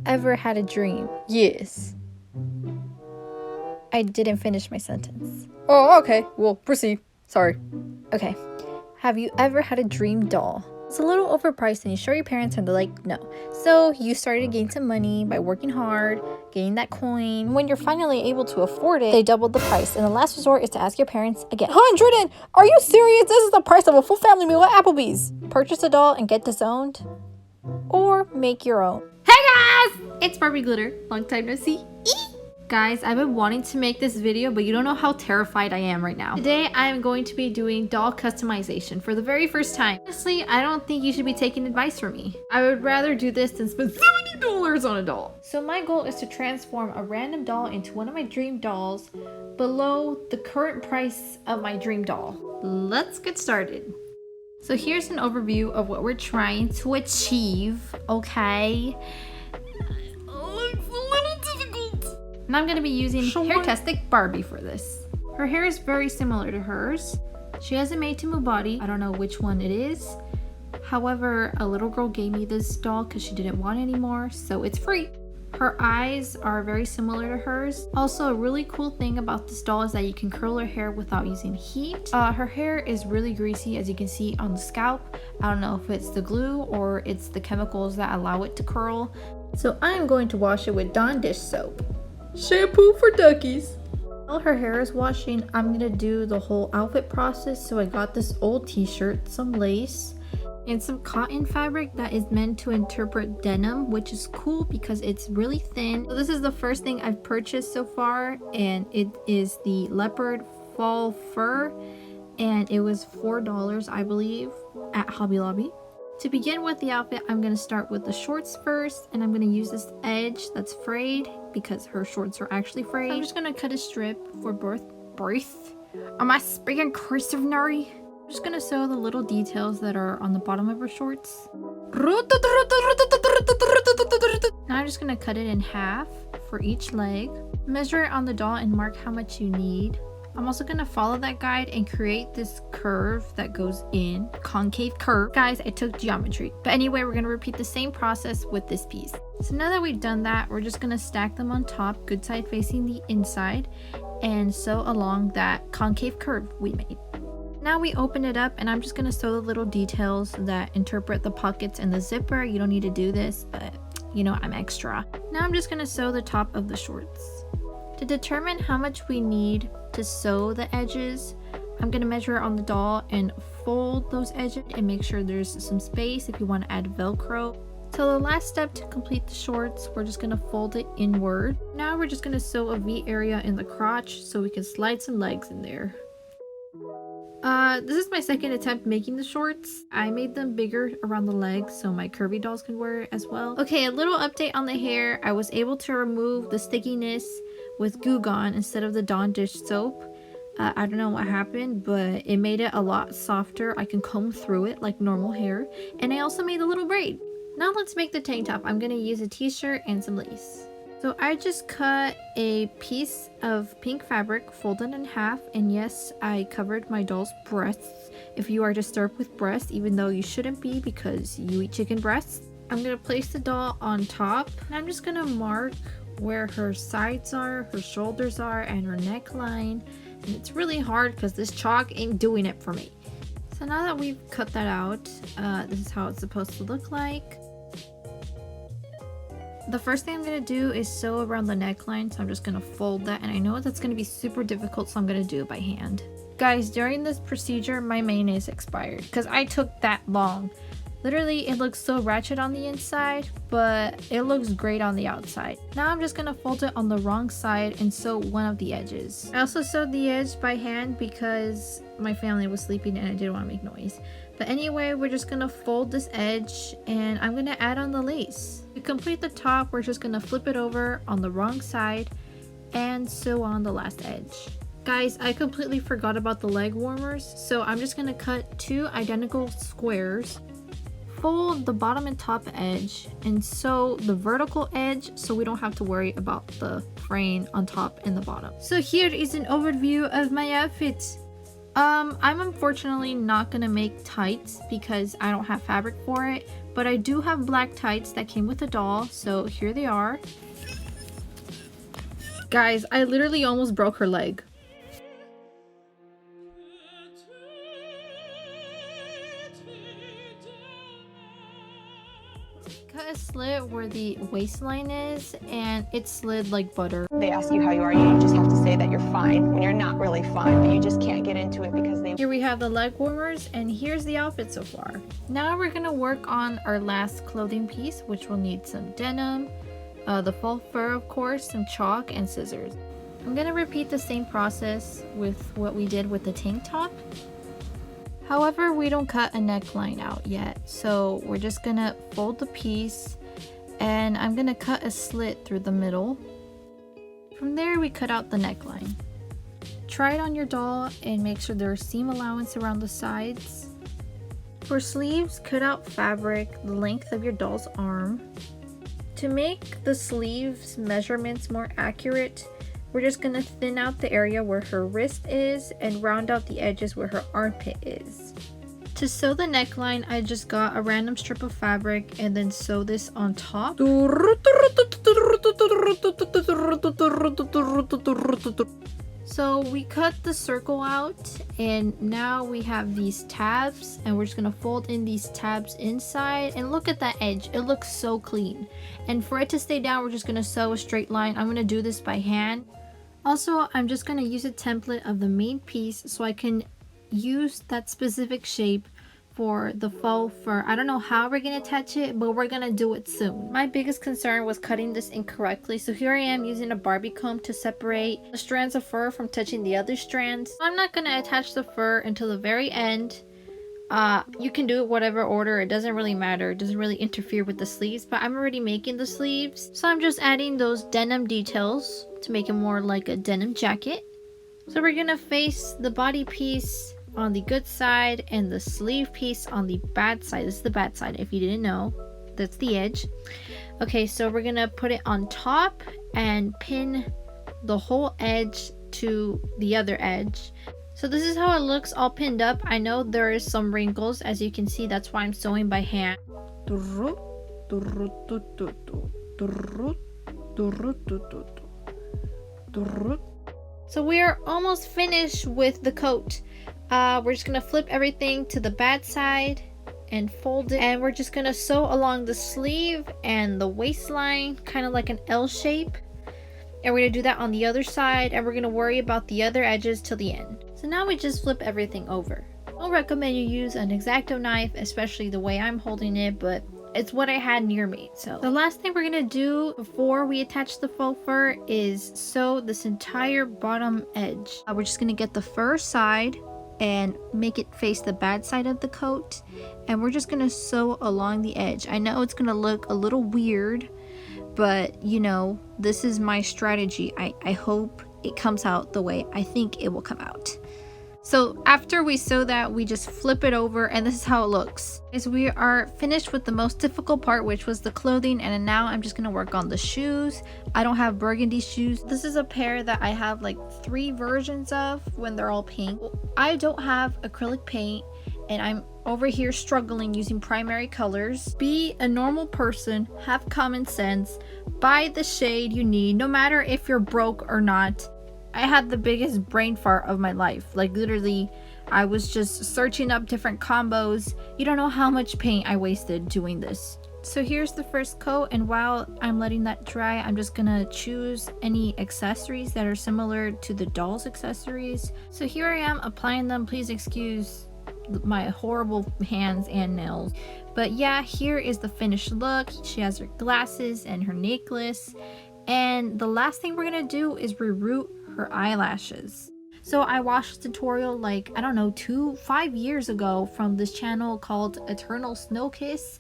ever had a dream? Yes. I didn't finish my sentence. Oh, okay. Well, proceed. Sorry. Okay. Have you ever had a dream doll? It's a little overpriced and you show your parents and they're like, no. So you started to gain some money by working hard, getting that coin. When you're finally able to afford it, they doubled the price. And the last resort is to ask your parents again. 100! Are you serious? This is the price of a full family meal at Applebee's. Purchase a doll and get disowned. Or make your own. Hey guys! It's Barbie Glitter. Long time no see. Guys, I've been wanting to make this video, but you don't know how terrified I am right now. Today, I am going to be doing doll customization for the very first time. Honestly, I don't think you should be taking advice from me. I would rather do this than spend $70 on a doll. So my goal is to transform a random doll into one of my dream dolls below the current price of my dream doll. Let's get started. So here's an overview of what we're trying to achieve, okay? And I'm going to be using Hairtastic Barbie for this. Her hair is very similar to hers. She has a made to move body. I don't know which one it is. However, a little girl gave me this doll because she didn't want it anymore, so it's free. Her eyes are very similar to hers. Also, a really cool thing about this doll is that you can curl her hair without using heat. Her hair is really greasy, as you can see on the scalp. I don't know if it's the glue or it's the chemicals that allow it to curl. So I'm going to wash it with Dawn dish soap. Shampoo for duckies. While her hair is washing, I'm gonna do the whole outfit process. So I got this old t-shirt, some lace, and some cotton fabric that is meant to interpret denim, which is cool because it's really thin. So this is the first thing I've purchased so far, and it is the leopard fall fur, and it was $4, I believe, at Hobby Lobby. To begin with the outfit, I'm going to start with the shorts first, and I'm going to use this edge that's frayed because her shorts are actually frayed. I'm just going to cut a strip for birth. Am I speaking cursive, Nari? I'm just going to sew the little details that are on the bottom of her shorts. Now I'm just going to cut it in half for each leg. Measure it on the doll and mark how much you need. I'm also going to follow that guide and create this curve that goes in, concave curve. Guys, I took geometry. But anyway, we're going to repeat the same process with this piece. So now that we've done that, we're just going to stack them on top, good side facing the inside, and sew along that concave curve we made. Now we open it up, and I'm just going to sew the little details that interpret the pockets and the zipper. You don't need to do this, but you know, I'm extra. Now I'm just going to sew the top of the shorts. To determine how much we need to sew the edges, I'm going to measure on the doll and fold those edges and make sure there's some space if you want to add Velcro. So the last step to complete the shorts, we're just going to fold it inward. Now we're just going to sew a V area in the crotch so we can slide some legs in there. This is my second attempt making the shorts. I made them bigger around the legs so my curvy dolls can wear it as well. Okay, a little update on the hair. I was able to remove the stickiness with Goo Gone instead of the Dawn dish soap. I don't know what happened, but it made it a lot softer. I can comb through it like normal hair. And I also made a little braid. Now let's make the tank top. I'm going to use a t-shirt and some lace. So I just cut a piece of pink fabric, folded in half, and yes, I covered my doll's breasts. If you are disturbed with breasts, even though you shouldn't be because you eat chicken breasts. I'm going to place the doll on top, and I'm just going to mark where her sides are, her shoulders are, and her neckline. And it's really hard because this chalk ain't doing it for me. So now that we've cut that out, this is how it's supposed to look like. The first thing I'm going to do is sew around the neckline, so I'm just going to fold that, and I know that's going to be super difficult, so I'm going to do it by hand. Guys, during this procedure, my mayonnaise expired because I took that long. Literally, it looks so ratchet on the inside, but it looks great on the outside. Now I'm just going to fold it on the wrong side and sew one of the edges. I also sewed the edge by hand because my family was sleeping and I didn't want to make noise. But anyway, we're just going to fold this edge and I'm going to add on the lace. To complete the top, we're just going to flip it over on the wrong side and sew on the last edge. Guys, I completely forgot about the leg warmers, so I'm just going to cut 2 identical squares, fold the bottom and top edge, and sew the vertical edge so we don't have to worry about the fraying on top and the bottom. So here is an overview of my outfit. I'm unfortunately not gonna make tights because I don't have fabric for it, but I do have black tights that came with the doll, so here they are. Guys, I literally almost broke her leg. Cut a slit where the waistline is, and it slid like butter. They ask you how you are, you just have to say that you're fine when you're not really fine, but you just can't get into it because they... Here we have the leg warmers, and here's the outfit so far. Now we're gonna work on our last clothing piece, which will need some denim, the faux fur of course, some chalk, and scissors. I'm gonna repeat the same process with what we did with the tank top. However, we don't cut a neckline out yet, so we're just gonna fold the piece, and I'm gonna cut a slit through the middle. From there, we cut out the neckline. Try it on your doll and make sure there's seam allowance around the sides. For sleeves, cut out fabric the length of your doll's arm. To make the sleeves measurements more accurate, we're just gonna thin out the area where her wrist is and round out the edges where her armpit is. To sew the neckline, I just got a random strip of fabric and then sew this on top. So we cut the circle out, and now we have these tabs, and we're just gonna fold in these tabs inside, and look at that edge, it looks so clean. And for it to stay down, we're just gonna sew a straight line. I'm gonna do this by hand. Also, I'm just gonna use a template of the main piece so I can use that specific shape for the faux fur. I don't know how we're gonna attach it, but we're gonna do it soon. My biggest concern was cutting this incorrectly, so here I am using a Barbie comb to separate the strands of fur from touching the other strands. I'm not gonna attach the fur until the very end. You can do it whatever order, it doesn't really matter, it doesn't really interfere with the sleeves, but I'm already making the sleeves, so I'm just adding those denim details to make it more like a denim jacket. So we're gonna face the body piece on the good side and the sleeve piece on the bad side. This is the bad side, if you didn't know. That's the edge. Okay, so we're gonna put it on top and pin the whole edge to the other edge. So this is how it looks all pinned up. I know there is some wrinkles, as you can see, that's why I'm sewing by hand. So we are almost finished with the coat. We're just gonna flip everything to the bad side and fold it, and we're just gonna sew along the sleeve and the waistline, kind of like an L shape. And we're gonna do that on the other side, and we're gonna worry about the other edges till the end. So now we just flip everything over. I'll recommend you use an X-Acto knife, especially the way I'm holding it, but it's what I had near me. So the last thing we're gonna do before we attach the faux fur is sew this entire bottom edge. We're just gonna get the fur side and make it face the bad side of the coat, and we're just gonna sew along the edge. I know it's gonna look a little weird, but you know, this is my strategy. I hope it comes out the way I think it will come out. So after we sew that, we just flip it over, and this is how it looks. As we are finished with the most difficult part, which was the clothing, and now I'm just gonna work on the shoes. I don't have burgundy shoes. This is a pair that I have like 3 versions of when they're all pink. I don't have acrylic paint, and I'm over here struggling using primary colors. Be a normal person, have common sense, buy the shade you need, no matter if you're broke or not. I had the biggest brain fart of my life. Like literally, I was just searching up different combos. You don't know how much paint I wasted doing this. So here's the first coat, and while I'm letting that dry, I'm just gonna choose any accessories that are similar to the doll's accessories. So here I am applying them. Please excuse my horrible hands and nails. But yeah, here is the finished look. She has her glasses and her necklace. And the last thing we're gonna do is reroute her eyelashes. So I watched a tutorial like, I don't know, 5 years ago from this channel called Eternal Snow Kiss,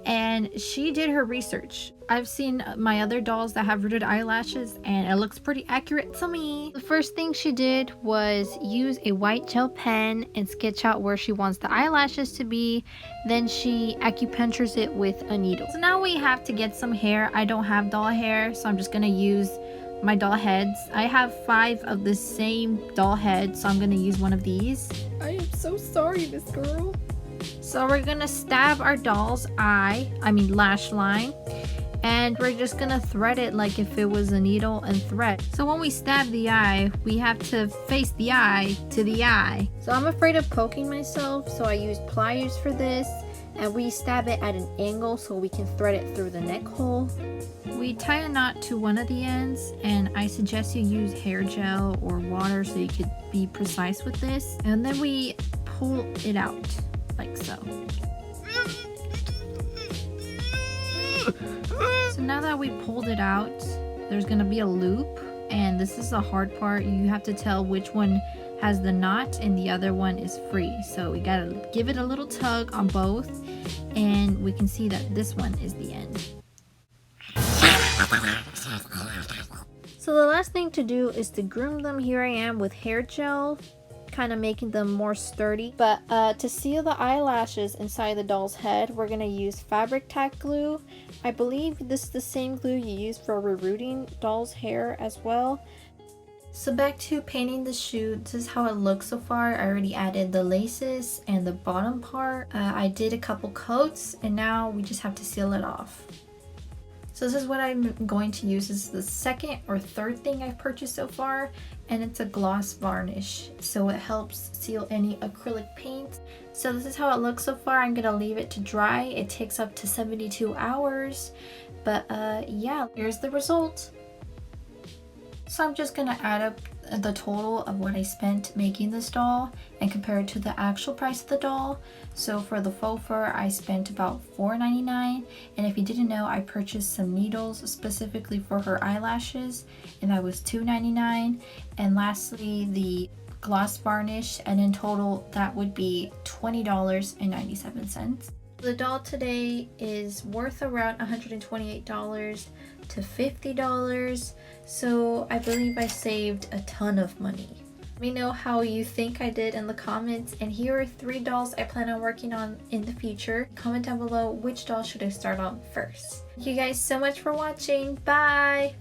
and she did her research. I've seen my other dolls that have rooted eyelashes, and it looks pretty accurate to me. The first thing she did was use a white gel pen and sketch out where she wants the eyelashes to be. Then she acupunctures it with a needle. So now we have to get some hair. I don't have doll hair, so I'm just gonna use my doll heads. I have 5 of the same doll head, so I'm gonna use one of these. I am so sorry, Miss Girl. So we're gonna stab our doll's lash line, and we're just gonna thread it like if it was a needle and thread. So when we stab the eye, we have to face the eye to the eye. So I'm afraid of poking myself, so I use pliers for this, and we stab it at an angle so we can thread it through the neck hole. We tie a knot to one of the ends, and I suggest you use hair gel or water so you could be precise with this. And then we pull it out like so. So now that we pulled it out, there's gonna be a loop, and this is the hard part. You have to tell which one has the knot and the other one is free. So we gotta give it a little tug on both, and we can see that this one is the end. So the last thing to do is to groom them. Here I am with hair gel, kind of making them more sturdy. But to seal the eyelashes inside the doll's head, we're going to use fabric tack glue. I believe this is the same glue you use for rerooting doll's hair as well. So back to painting the shoe. This is how it looks so far. I already added the laces and the bottom part. I did a couple coats, and now we just have to seal it off. So this is what I'm going to use. This is the second or third thing I've purchased so far, and it's a gloss varnish. So it helps seal any acrylic paint. So this is how it looks so far. I'm gonna leave it to dry. It takes up to 72 hours. But yeah, here's the result. So I'm just gonna add up the total of what I spent making this doll and compare it to the actual price of the doll. So for the faux fur, I spent about $4.99, and if you didn't know, I purchased some needles specifically for her eyelashes, and that was $2.99. And lastly, the gloss varnish, and in total that would be $20.97. The doll today is worth around $128 to $50, so I believe I saved a ton of money. Let me know how you think I did in the comments, and here are 3 dolls I plan on working on in the future. Comment down below which doll should I start on first. Thank you guys so much for watching. Bye!